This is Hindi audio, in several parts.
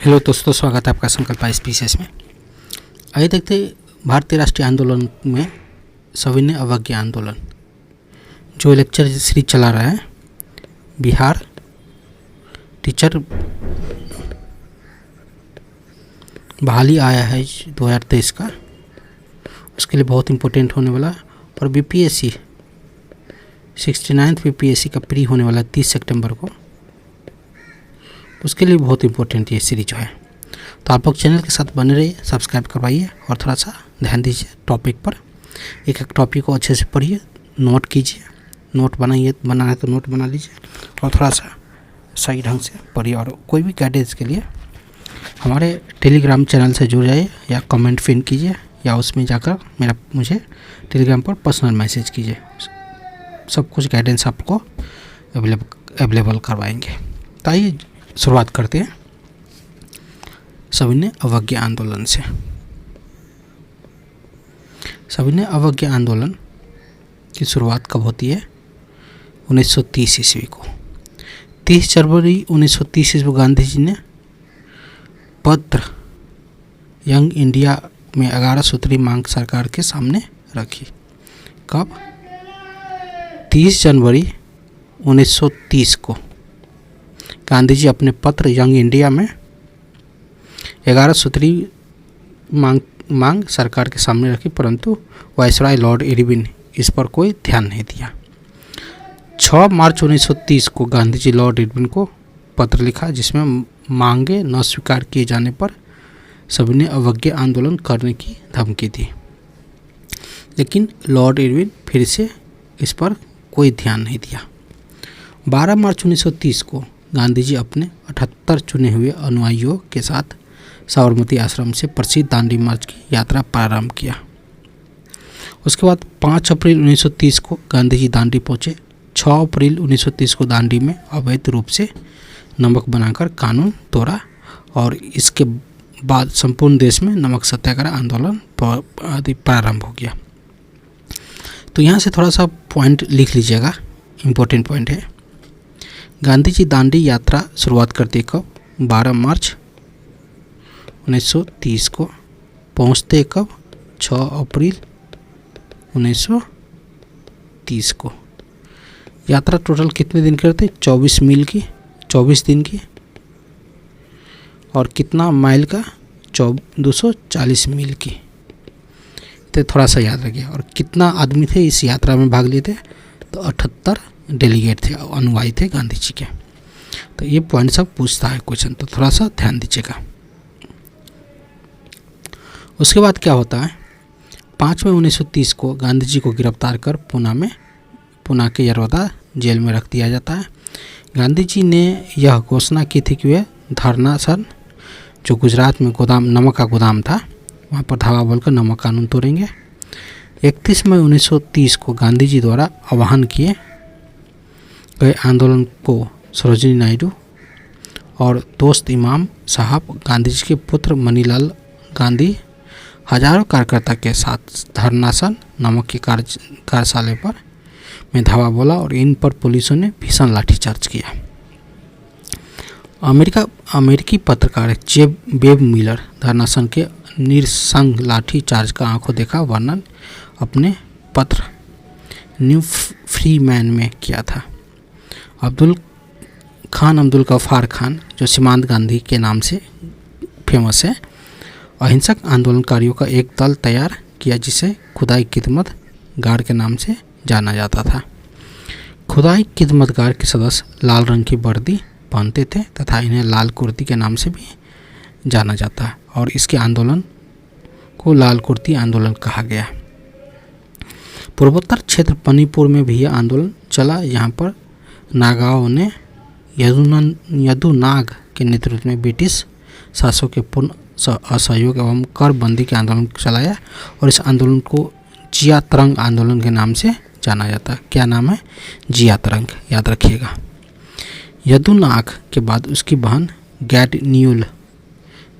हेलो दोस्तों, स्वागत है आपका संकल्प स्पीसीएस में। आइए देखते भारतीय राष्ट्रीय आंदोलन में सविनय अवज्ञा आंदोलन, जो लेक्चर सीरीज चला रहा है बिहार टीचर बहाली आया है 2023 का, उसके लिए बहुत इम्पोर्टेंट होने वाला। और बीपीएससी 69th बीपीएससी का प्री होने वाला 30 सितंबर को, उसके लिए बहुत इंपॉर्टेंट ये सीरीज जो है। तो आप लोग चैनल के साथ बने रहिए, सब्सक्राइब करवाइए और थोड़ा सा ध्यान दीजिए टॉपिक पर। एक एक टॉपिक को अच्छे से पढ़िए, नोट कीजिए, नोट बनाना है तो नोट बना लीजिए और थोड़ा सा सही ढंग से पढ़िए। और कोई भी गाइडेंस के लिए हमारे टेलीग्राम चैनल से जुड़ जाइए या कमेंट पिन कीजिए या उसमें जाकर मुझे टेलीग्राम पर पर्सनल मैसेज कीजिए। सब कुछ गाइडेंस आपको अवेलेबल करवाएंगे। तो आइए शुरुआत करते हैं सविनय अवज्ञा आंदोलन से। सविनय अवज्ञा आंदोलन की शुरुआत कब होती है? 1930 ईस्वी को। 30 जनवरी 1930 ईस्वी को गांधी जी ने पत्र यंग इंडिया में 11 सूत्री मांग सरकार के सामने रखी। कब? 30 जनवरी 1930 को गांधी जी अपने पत्र यंग इंडिया में 11 सूत्री मांग सरकार के सामने रखी, परंतु वायसराय लॉर्ड इरविन इस पर कोई ध्यान नहीं दिया। 6 मार्च 1930 को गांधी जी लॉर्ड इरविन को पत्र लिखा, जिसमें मांगे न स्वीकार किए जाने पर सविनय अवज्ञा आंदोलन करने की धमकी दी। लेकिन लॉर्ड इरविन फिर से इस पर कोई ध्यान नहीं दिया। 12 मार्च 1930 को गांधी जी अपने 78 चुने हुए अनुयायियों के साथ साबरमती आश्रम से प्रसिद्ध दांडी मार्च की यात्रा प्रारंभ किया। उसके बाद 5 अप्रैल 1930 को गांधी जी दांडी पहुंचे। 6 अप्रैल 1930 को दांडी में अवैध रूप से नमक बनाकर कानून तोड़ा और इसके बाद संपूर्ण देश में नमक सत्याग्रह आंदोलन आदि प्रारंभ हो गया। तो यहाँ से थोड़ा सा पॉइंट लिख लीजिएगा, इम्पोर्टेंट पॉइंट है। गांधी जी दांडी यात्रा शुरुआत करते कब? 12 मार्च 1930 को। पहुंचते कब? 6 अप्रैल 1930 को। यात्रा टोटल कितने दिन करते? 24 मील की, 24 दिन की। और कितना माइल का? 240 मील की। तो थोड़ा सा याद रखिए। और कितना आदमी थे इस यात्रा में भाग लेते? तो 78 डेलीगेट थे, अनुयायी थे गांधी जी के। तो ये पॉइंट सब पूछता है क्वेश्चन, तो थोड़ा सा ध्यान दीजिएगा। उसके बाद क्या होता है? 5 मई 1930 को गांधी जी को गिरफ्तार कर पुणे के यरवदा जेल में रख दिया जाता है। गांधी जी ने यह घोषणा की थी कि वे धरनासन, जो गुजरात में नमक का गोदाम था, वहाँ पर धावा बोलकर नमक कानून तोड़ेंगे। 31 मई 1930 को गांधी जी द्वारा आह्वान किए गए आंदोलन को सरोजिनी नायडू और दोस्त इमाम साहब, गांधी जी के पुत्र मनीलाल गांधी हजारों कार्यकर्ता के साथ धरनासन नमक की कार्यशाला पर में धावा बोला और इन पर पुलिसों ने भीषण लाठीचार्ज किया। अमेरिकी पत्रकार वेब मिलर धरनासन के निरसंग लाठीचार्ज का आंखों देखा वर्णन अपने पत्र न्यू फ्रीमैन में किया था। अब्दुल गफ्फार खान, जो सीमांत गांधी के नाम से फेमस है, अहिंसक आंदोलनकारियों का एक दल तैयार किया, जिसे खुदाई खिदमत गार्ड के नाम से जाना जाता था। खुदाई खिदमत गार्ड के सदस्य लाल रंग की वर्दी पहनते थे तथा इन्हें लाल कुर्ती के नाम से भी जाना जाता है और इसके आंदोलन को लाल कुर्ती आंदोलन कहा गया। पूर्वोत्तर क्षेत्र मणिपुर में भी यह आंदोलन चला। यहाँ पर नागाओं ने यदुनाग के नेतृत्व में ब्रिटिश शासकों के पूर्ण असहयोग एवं कर बंदी के आंदोलन चलाया और इस आंदोलन को जिया तरंग आंदोलन के नाम से जाना जाता है। क्या नाम है? जिया तरंग, याद रखिएगा। यदुनाग के बाद उसकी बहन गैडन्यूल,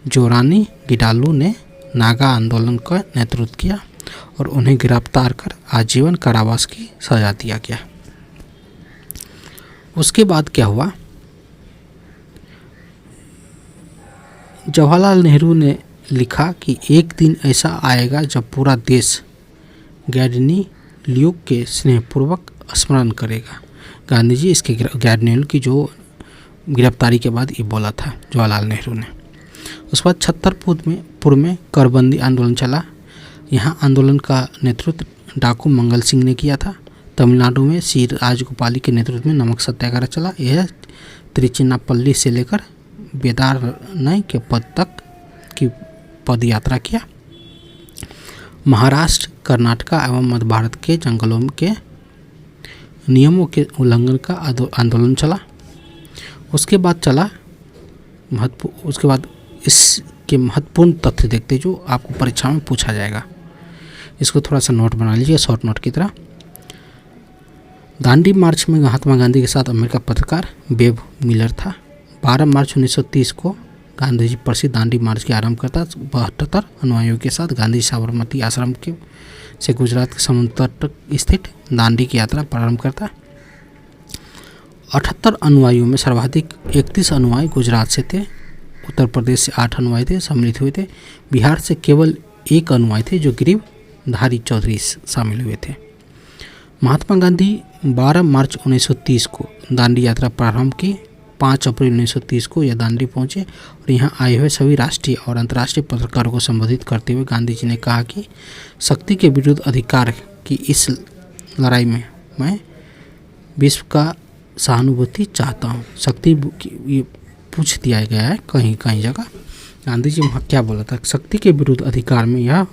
जो रानी गिडालू ने नागा आंदोलन का नेतृत्व किया और उन्हें गिरफ्तार कर आजीवन कारावास की सजा दिया गया। उसके बाद क्या हुआ? जवाहरलाल नेहरू ने लिखा कि एक दिन ऐसा आएगा जब पूरा देश गैरनीलियों के स्नेहपूर्वक स्मरण करेगा। गांधी जी इसके गैरनीलियों की जो गिरफ्तारी के बाद ये बोला था जवाहरलाल नेहरू ने। उसके बाद छतरपुर में करबंदी आंदोलन चला। यहाँ आंदोलन का नेतृत्व डाकू मंगल सिंह ने किया था। तमिलनाडु में सी राजगोपाली के नेतृत्व में नमक सत्याग्रह चला। यह तिरुचिन्नापल्ली से लेकर वेदारण्य के पद तक की पद यात्रा किया। महाराष्ट्र, कर्नाटक एवं मध्य भारत के जंगलों के नियमों के उल्लंघन का आंदोलन चला। उसके बाद इसके महत्वपूर्ण तथ्य देखते जो आपको परीक्षा में पूछा जाएगा। इसको थोड़ा सा नोट बना लीजिए, शॉर्ट नोट की तरह। दांडी मार्च में महात्मा गांधी के साथ अमेरिका पत्रकार बेब मिलर था। 12 मार्च 1930 को गांधी जी प्रसिद्ध दांडी मार्च के आरंभ करता। 72 अनुयायियों के साथ गांधी साबरमती आश्रम से गुजरात के समुद्र तट स्थित दांडी की यात्रा प्रारंभ करता। 78 अनुयायियों में सर्वाधिक 31 अनुयायी गुजरात से थे। उत्तर प्रदेश से 8 अनुयायी थे सम्मिलित हुए थे। बिहार से केवल 1 अनुयायी थे जो गिरिधारी चौधरी शामिल हुए थे। महात्मा गांधी 12 मार्च 1930 को दांडी यात्रा प्रारंभ की। 5 अप्रैल 1930 को यह दांडी पहुंचे और यहाँ आए हुए सभी राष्ट्रीय और अंतर्राष्ट्रीय पत्रकारों को संबोधित करते हुए गांधी जी ने कहा कि शक्ति के विरुद्ध अधिकार की इस लड़ाई में मैं विश्व का सहानुभूति चाहता हूँ। शक्ति ये पूछ दिया गया है कहीं जगह। गांधी जी वहाँ क्या बोला था? शक्ति के विरुद्ध अधिकार में यह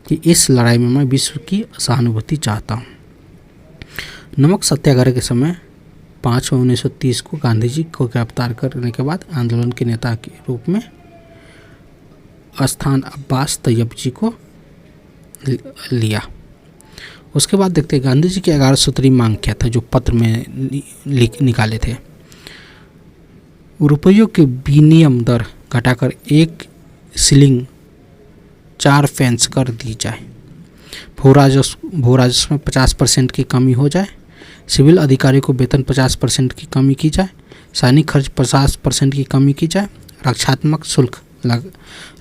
कि इस लड़ाई में मैं विश्व की सहानुभूति चाहता हूँ। नमक सत्याग्रह के समय 5 मई 1930 को गांधी जी को गिरफ्तार करने के बाद आंदोलन के नेता के रूप में स्थान अब्बास तैयब जी को लिया। उसके बाद देखते हैं गांधी जी की 11 सूत्री मांग क्या था जो पत्र में निकाले थे। रुपयों के विनिमय दर घटाकर 1 शिलिंग 4 पेंस कर दी जाए। भू राजस्व में 50% की कमी हो जाए। सिविल अधिकारियों को वेतन 50% की कमी की जाए। सैनिक खर्च 50% की कमी की जाए। रक्षात्मक शुल्क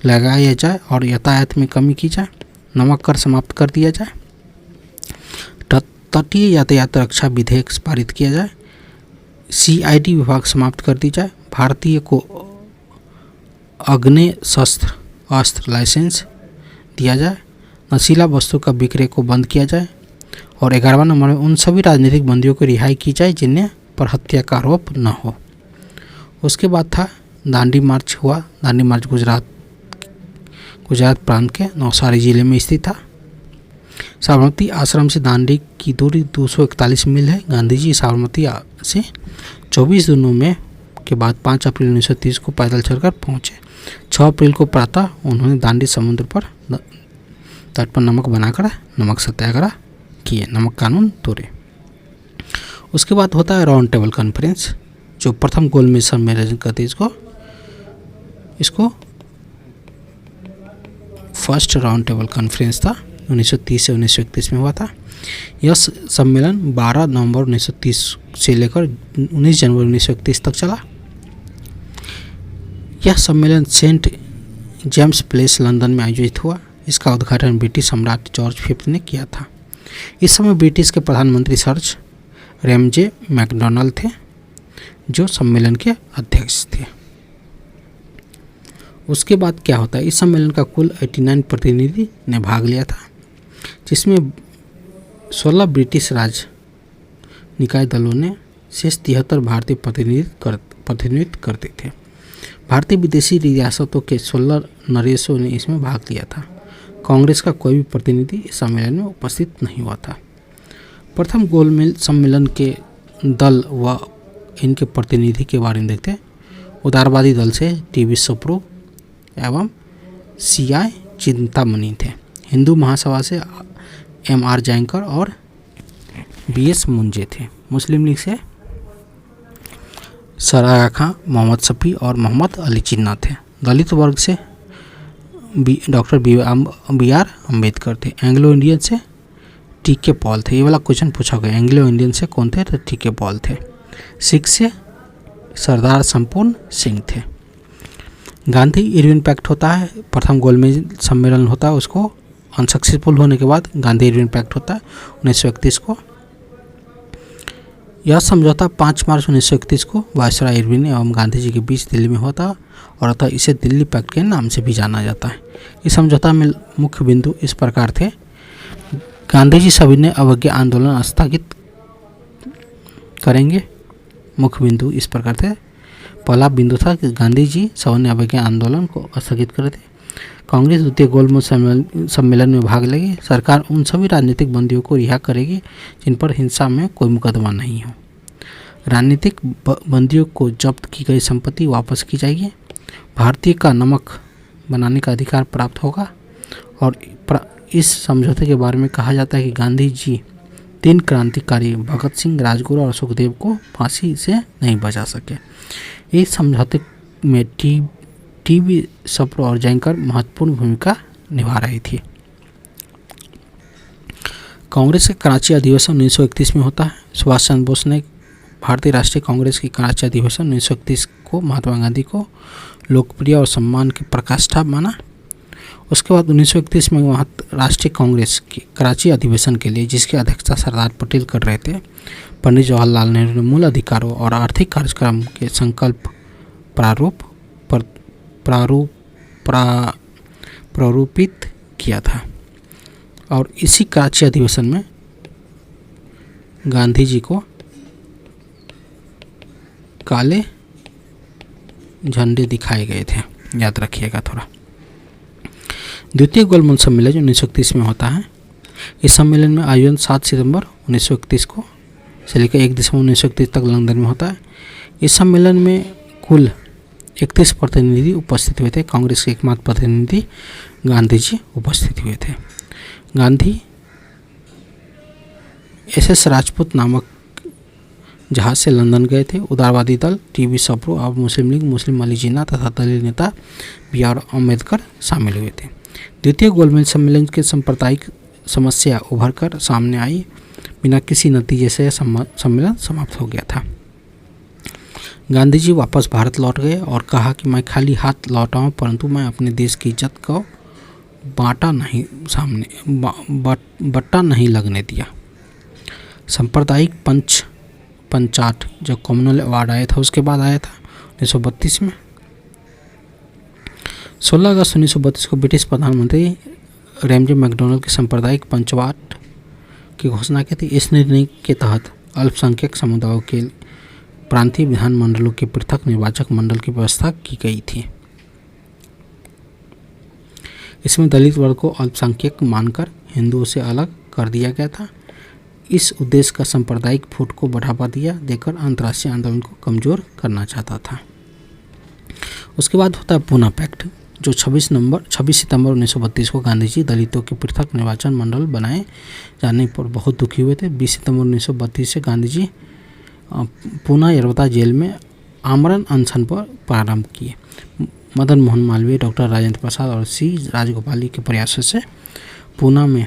लगाया जाए और यातायात में कमी की जाए। नमक कर समाप्त कर दिया जाए। तटीय यातायात रक्षा विधेयक पारित किया जाए। CID विभाग समाप्त कर दी जाए। भारतीय को अग्नि अस्त्र लाइसेंस दिया जाए। नशीला वस्तु का विक्रय को बंद किया जाए। और 11वां नंबर में उन सभी राजनीतिक बंदियों को रिहाई की जाए जिन्हें पर हत्या का आरोप न हो। उसके बाद था दांडी मार्च हुआ। दांडी मार्च गुजरात प्रांत के नवसारी जिले में स्थित था। साबरमती आश्रम से दांडी की दूरी 241 मील है। गांधी जी साबरमती से 24 दिनों में के बाद 5 अप्रैल 1930 को पैदल चलकर पहुँचे। 6 अप्रैल को प्रातः उन्होंने दांडी समुद्र पर तट पर नमक बनाकर नमक सत्याग्रह किए, नमक कानून तोड़े। उसके बाद होता है राउंड टेबल कॉन्फ्रेंस जो प्रथम गोलमेज सम्मेलन कहते हैं इसको फर्स्ट राउंड टेबल कॉन्फ्रेंस था। 1930 से 1931 में हुआ था। यह सम्मेलन 12 नवंबर 1930 से लेकर 19 जनवरी 1931 तक चला। यह सम्मेलन सेंट जेम्स प्लेस लंदन में आयोजित हुआ। इसका उद्घाटन ब्रिटिश सम्राट जॉर्ज V ने किया था। इस समय ब्रिटिश के प्रधानमंत्री सर रैमजे मैकडॉनल्ड थे जो सम्मेलन के अध्यक्ष थे। उसके बाद क्या होता है? इस सम्मेलन का कुल 89 प्रतिनिधि ने भाग लिया था जिसमें 16 ब्रिटिश राज निकाय दलों ने शेष 73 भारतीय प्रतिनिधित्व करते थे। भारतीय विदेशी रियासतों के 16 नरेशों ने इसमें भाग लिया था। कांग्रेस का कोई भी प्रतिनिधि इस सम्मेलन में उपस्थित नहीं हुआ था। प्रथम गोलमेज सम्मेलन के दल व इनके प्रतिनिधि के बारे में देखते हैं। उदारवादी दल से टी.वी. सुब्रू एवं C.I. चिंतामणि थे। हिंदू महासभा से M.R. जयंकर और B.S. मुंजे थे। मुस्लिम लीग से सरागा खां, मोहम्मद शफी और मोहम्मद अली जिन्ना थे। दलित वर्ग से डॉक्टर B.R. अम्बेडकर थे। एंग्लो इंडियन से टी.के. पॉल थे। ये वाला क्वेश्चन पूछा गया। एंग्लो इंडियन से कौन थे? तो टी.के. पॉल थे। सिख से सरदार संपूर्ण सिंह थे। गांधी इरविन पैक्ट होता है, प्रथम गोलमेज सम्मेलन होता है, उसको अनसक्सेसफुल होने के बाद गांधी इरविन पैक्ट होता है 1931 को। यह समझौता 5 मार्च 1931 को वायसराय इरविन एवं गांधी जी के बीच दिल्ली में होता और अतः इसे दिल्ली पैक्ट के नाम से भी जाना जाता है। इस समझौता में मुख्य बिंदु इस प्रकार थे। गांधी जी सविनय अवज्ञा आंदोलन स्थगित करेंगे। मुख्य बिंदु इस प्रकार थे। पहला बिंदु था कि गांधी जी सविनय अवज्ञा आंदोलन को स्थगित करे थे। कांग्रेस द्वितीय गोलमेज सम्मेलन में भाग लेगी। सरकार उन सभी राजनीतिक बंदियों को रिहा करेगी जिन पर हिंसा में कोई मुकदमा नहीं हो। राजनीतिक बंदियों को जब्त की गई संपत्ति वापस की जाएगी। भारतीय का नमक बनाने का अधिकार प्राप्त होगा। और इस समझौते के बारे में कहा जाता है कि गांधी जी 3 क्रांतिकारी भगत सिंह, राजगुरु और सुखदेव को फांसी से नहीं बचा सके। इस समझौते में टीवी सप्रो और जयंकर महत्वपूर्ण भूमिका निभा रही थी। कांग्रेस के कराची अधिवेशन 1931 में होता है। सुभाष चंद्र बोस ने भारतीय राष्ट्रीय कांग्रेस की कराची अधिवेशन 1931 को महात्मा गांधी को लोकप्रिय और सम्मान की पराकाष्ठा माना। उसके बाद 1931 में राष्ट्रीय कांग्रेस की कराची अधिवेशन के लिए, जिसकी अध्यक्षता सरदार पटेल कर रहे थे, पंडित जवाहरलाल नेहरू ने मूल अधिकारों और आर्थिक कार्यक्रम के संकल्प प्रारूपित किया था। और इसी कराची अधिवेशन में गांधी जी को काले झंडे दिखाए गए थे, याद रखिएगा थोड़ा। द्वितीय गोलमेज सम्मेलन जो 1931 में होता है। इस सम्मेलन में आयोजन 7 सितंबर 1931 को से लेकर 1 दिसंबर 1931 तक लंदन में होता है। इस सम्मेलन में कुल 31 प्रतिनिधि उपस्थित हुए थे। कांग्रेस के एकमात्र प्रतिनिधि गांधी जी उपस्थित हुए थे। गांधी SS राजपूत नामक जहाज से लंदन गए थे। उदारवादी दल टीवी सप्रो और मुस्लिम लीग, मुस्लिम अली जिन्ना तथा दलित नेता BR अम्बेडकर शामिल हुए थे। द्वितीय गोलमेज सम्मेलन के सांप्रदायिक समस्या उभर कर सामने आई। बिना किसी नतीजे से सम्मेलन समाप्त हो गया था। गांधी जी वापस भारत लौट गए और कहा कि मैं खाली हाथ लौटा हूँ, परंतु मैं अपने देश की इज्जत को बट्टा नहीं लगने दिया। सांप्रदायिक पंचाट जो कॉमनवेल्थ अवार्ड आया था उसके बाद आया था 1932 में। 16 अगस्त 1932 को ब्रिटिश प्रधानमंत्री रैमजे मैकडोनल्ड के सांप्रदायिक पंचवाट की घोषणा की थी। इस निर्णय के तहत अल्पसंख्यक समुदायों के प्रांतीय विधानमंडलों के पृथक निर्वाचक मंडल की व्यवस्था की गई थी। इसमें दलित वर्ग को अल्पसंख्यक मानकर हिंदुओं से अलग कर दिया गया था। इस उद्देश्य का सांप्रदायिक फूट को बढ़ावा देकर अंतर्राष्ट्रीय आंदोलन को कमजोर करना चाहता था। उसके बाद होता है पूना पैक्ट, जो 26 सितंबर 1932 को गांधी जी दलितों के पृथक निर्वाचन मंडल बनाए जाने पर बहुत दुखी हुए थे। 20 सितंबर 1932 से गांधी जी पूना यरवता जेल में आमरण अनशन पर प्रारंभ किए। मदन मोहन मालवीय, डॉक्टर राजेंद्र प्रसाद और C राजगोपाली के प्रयासों से पूना में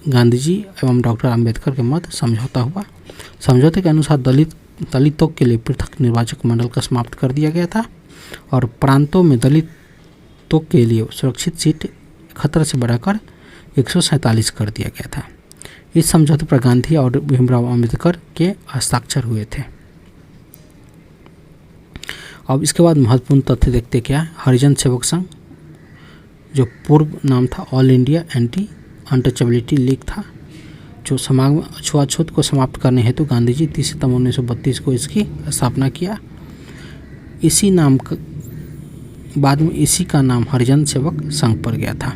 गांधी जी एवं डॉक्टर अंबेडकर के मध्य समझौता हुआ। समझौते के अनुसार दलितों के लिए पृथक निर्वाचक मंडल का समाप्त कर दिया गया था और प्रांतों में दलितों के लिए सुरक्षित सीट 71 से बढ़ाकर 147 कर दिया गया था। इस समझौते पर गांधी और भीमराव अम्बेडकर के हस्ताक्षर हुए थे। अब इसके बाद महत्वपूर्ण तथ्य देखते क्या है। हरिजन सेवक संघ, जो पूर्व नाम था all India anti untouchability league था, जो समाज में छुआछूत को समाप्त करने हेतु गांधी जी 30 सितंबर 1932 को इसकी स्थापना किया। इसी नाम बाद में इसी का नाम हरिजन सेवक संघ पर गया था।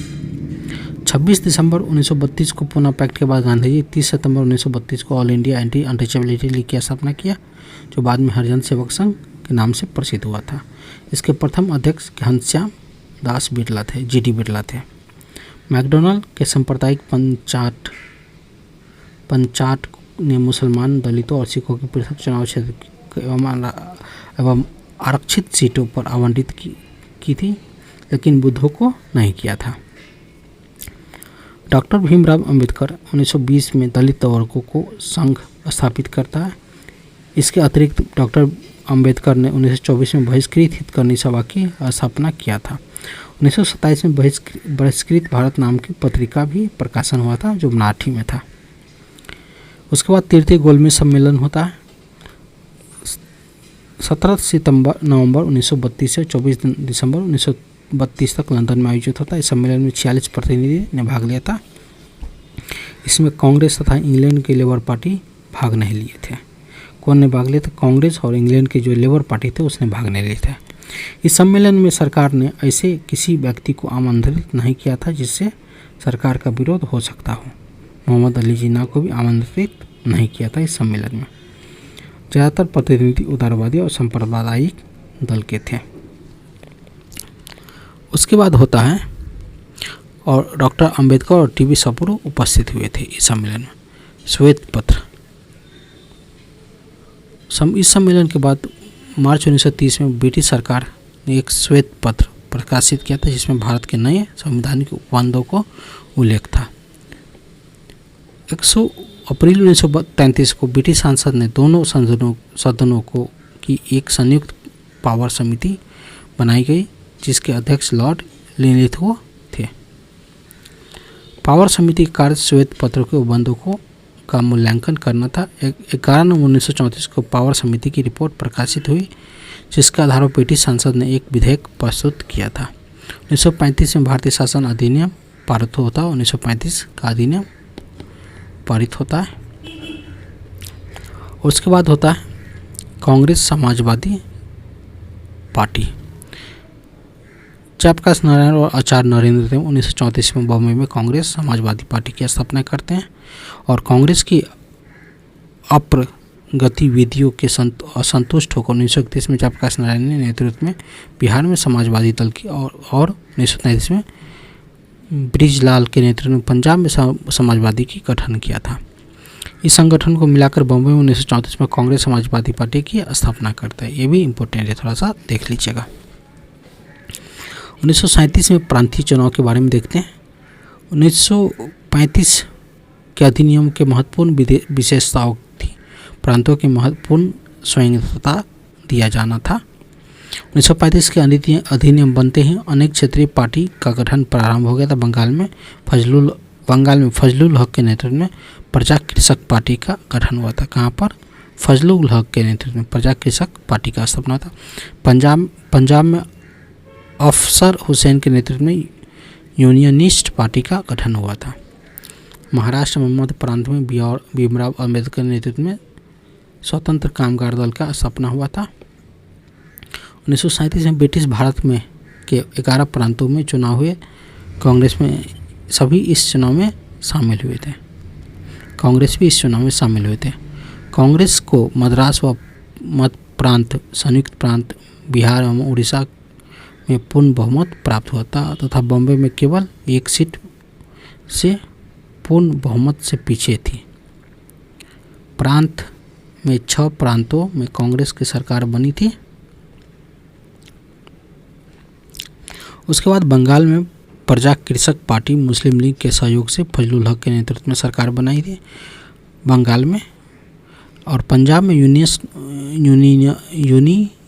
26 दिसंबर 1932 को पूना पैक्ट के बाद गांधी जी 30 सितंबर 1932 को all India anti untouchability league की स्थापना किया, जो बाद में हरिजन सेवक संघ के नाम से प्रसिद्ध हुआ था। इसके प्रथम अध्यक्ष घनश्याम दास बिरला थे, GD बिरला थे। मैकडोनल्ड के सांप्रदायिक पंचाट ने मुसलमान, दलितों और सिखों के पृथक चुनाव क्षेत्र एवं आरक्षित सीटों पर आवंटित की थी, लेकिन बुद्धों को नहीं किया था। डॉक्टर भीमराव अंबेडकर 1920 में दलित वर्गों को संघ स्थापित करता है। इसके अतिरिक्त डॉक्टर अंबेडकर ने 1924 में बहिष्कृत हितकर्मी सभा की स्थापना किया था। 1927 में बहिष्कृत भारत नाम की पत्रिका भी प्रकाशन हुआ था जो मराठी में था। उसके बाद तृतीय गोलमेज सम्मेलन होता है 17 नवंबर 1932 से 24 दिसंबर 1932 तक लंदन में आयोजित होता है। इस सम्मेलन में 46 प्रतिनिधि ने भाग लिया था। इसमें कांग्रेस तथा इंग्लैंड के लेबर पार्टी भाग नहीं लिए थे। कौन ने भाग लिया था? कांग्रेस और इंग्लैंड के जो लेबर पार्टी थे उसने भाग नहीं लिए थे। इस सम्मेलन में सरकार ने ऐसे किसी व्यक्ति को आमंत्रित नहीं किया था जिससे सरकार का विरोध हो सकता हो। मोहम्मद अली जिन्ना को भी आमंत्रित नहीं किया था इस सम्मेलन में। ज़्यादातर प्रतिनिधि उदारवादी और सांप्रदायिक दल के थे। उसके बाद होता है और डॉक्टर अंबेडकर और टीबी सपुरू उपस्थित हुए थे इस सम्मेलन में। श्वेत पत्र, इस सम्मेलन के बाद मार्च 1930 में ब्रिटिश सरकार ने एक श्वेत पत्र प्रकाशित किया था जिसमें भारत के नए संवैधानिक उपबंधों को उल्लेख था। 1 अप्रैल 1933 को ब्रिटिश संसद ने दोनों सदनों को की एक संयुक्त पावर समिति बनाई गई जिसके अध्यक्ष लॉर्ड लिनलिथगो थे। पावर समिति का कार्य श्वेत पत्र के उपबंधों का मूल्यांकन करना था। 11 नवंबर 1934 को पावर समिति की रिपोर्ट प्रकाशित हुई जिसके आधार पर ब्रिटिश संसद ने एक विधेयक प्रस्तुत किया था। 1935 में भारतीय शासन अधिनियम पारित होता है। 1935 का अधिनियम पारित होता है। उसके बाद होता है कांग्रेस समाजवादी पार्टी। जयप्रकाश नारायण और आचार्य नरेंद्र देव 1934 में बॉम्बे में कांग्रेस समाजवादी पार्टी की स्थापना करते हैं और कांग्रेस की गतिविधियों के असंतुष्ट होकर 1931 में जयप्रकाश नारायण ने नेतृत्व में बिहार में समाजवादी दल की और 1933 में ब्रिजलाल के नेतृत्व में पंजाब में समाजवादी की गठन किया था। इस संगठन को मिलाकर बॉम्बे में 1934 में कांग्रेस समाजवादी पार्टी की स्थापना करता है। ये भी इम्पोर्टेंट है, थोड़ा सा देख लीजिएगा। 1937 में प्रांतीय चुनाव के बारे में देखते हैं। 1935 के अधिनियम के महत्वपूर्ण विशेषताओं थी। प्रांतों की महत्वपूर्ण स्वतंत्रता दिया जाना था। 1935 के अधिनियम बनते ही अनेक क्षेत्रीय पार्टी का गठन प्रारंभ हो गया था। बंगाल में फजलुल हक के नेतृत्व में प्रजा कृषक पार्टी का गठन हुआ था। कहाँ पर? फजलुल हक के नेतृत्व में प्रजा कृषक पार्टी का स्थापना था। पंजाब में अफसर हुसैन के नेतृत्व में यूनियनिस्ट पार्टी का गठन हुआ था। महाराष्ट्र में मध्य प्रांत में भीमराव अम्बेडकर के नेतृत्व में स्वतंत्र कामगार दल का स्थापना हुआ था। 1937 में ब्रिटिश भारत में के 11 प्रांतों में चुनाव हुए। कांग्रेस में सभी इस चुनाव में शामिल हुए थे। कांग्रेस भी इस चुनाव में शामिल हुए थे। कांग्रेस को मद्रास व मध्य प्रांत, संयुक्त प्रांत, बिहार एवं उड़ीसा में पूर्ण बहुमत प्राप्त हुआ था तथा बॉम्बे में केवल एक सीट से पूर्ण बहुमत से पीछे थी। प्रांत में 6 प्रांतों में कांग्रेस की सरकार बनी थी। उसके बाद बंगाल में प्रजा कृषक पार्टी मुस्लिम लीग के सहयोग से फजलुल हक के नेतृत्व में सरकार बनाई थी बंगाल में। और पंजाब में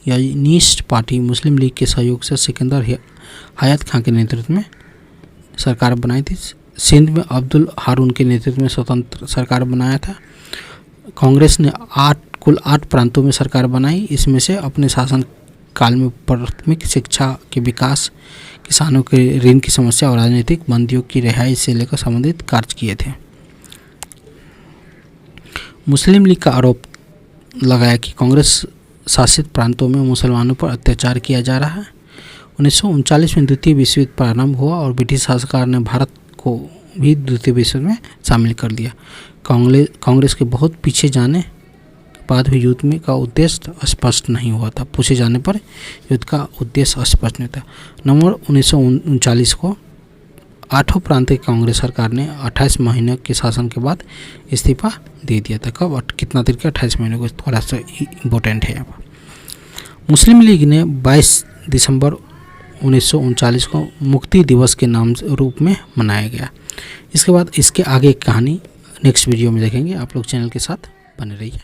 यूनियनिस्ट पार्टी मुस्लिम लीग के सहयोग से सिकंदर हयात खां के नेतृत्व में सरकार बनाई थी। सिंध में अब्दुल हारून के नेतृत्व में स्वतंत्र सरकार बनाया था। कांग्रेस ने कुल 8 प्रांतों में सरकार बनाई। इसमें से अपने शासन काल में प्राथमिक शिक्षा के विकास, किसानों के ऋण की समस्या और राजनीतिक बंदियों की रिहाई से लेकर संबंधित कार्य किए थे। मुस्लिम लीग का आरोप लगाया कि कांग्रेस शासित प्रांतों में मुसलमानों पर अत्याचार किया जा रहा है। 1939 में द्वितीय विश्व युद्ध प्रारंभ हुआ और ब्रिटिश सरकार ने भारत को भी द्वितीय विश्व युद्ध में शामिल कर दिया। कांग्रेस के बहुत पीछे जाने के बाद भी युद्ध में का उद्देश्य स्पष्ट नहीं हुआ था। पूछे जाने पर युद्ध का उद्देश्य स्पष्ट नहीं था। नवंबर 1939 को 8 प्रांतीय कांग्रेस सरकार ने 28 महीने के शासन के बाद इस्तीफा दे दिया था। कब? कितना देर के? 28 महीने को। थोड़ा सा इम्पोर्टेंट है। अब मुस्लिम लीग ने 22 दिसंबर 1939 को मुक्ति दिवस के नाम रूप में मनाया गया। इसके बाद इसके आगे की कहानी नेक्स्ट वीडियो में देखेंगे। आप लोग चैनल के साथ बने रहिए।